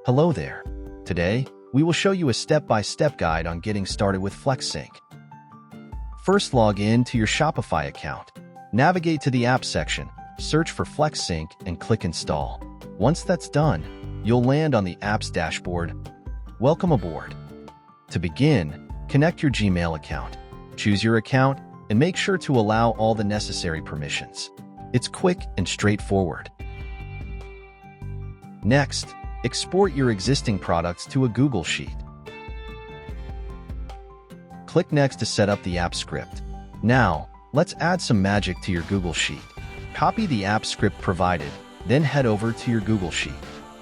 Hello there. Today, we will show you a step-by-step guide on getting started with FlexSync. First, log in to your Shopify account. Navigate to the App section, search for FlexSync, and click Install. Once that's done, you'll land on the app's dashboard. Welcome aboard. To begin, connect your Gmail account. Choose your account and make sure to allow all the necessary permissions. It's quick and straightforward. Next, export your existing products to a Google Sheet. Click Next to set up the app script. Now, let's add some magic to your Google Sheet. Copy the app script provided, then head over to your Google Sheet.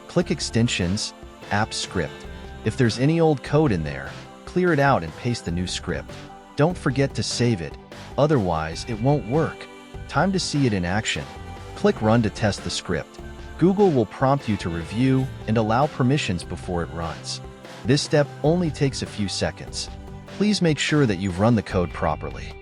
Click Extensions, App Script. If there's any old code in there, clear it out and paste the new script. Don't forget to save it, otherwise it won't work. Time to see it in action. Click Run to test the script. Google will prompt you to review and allow permissions before it runs. This step only takes a few seconds. Please make sure that you've run the code properly.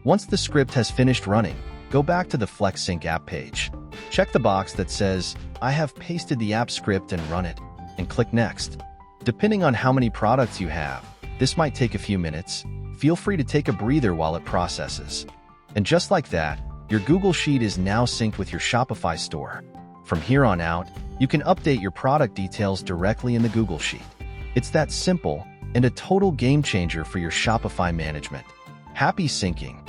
Once the script has finished running, go back to the FlexSync app page. Check the box that says, I have pasted the app script and run it, and click Next. Depending on how many products you have, this might take a few minutes. Feel free to take a breather while it processes. And just like that, your Google Sheet is now synced with your Shopify store. From here on out, you can update your product details directly in the Google Sheet. It's that simple and a total game changer for your Shopify management. Happy syncing!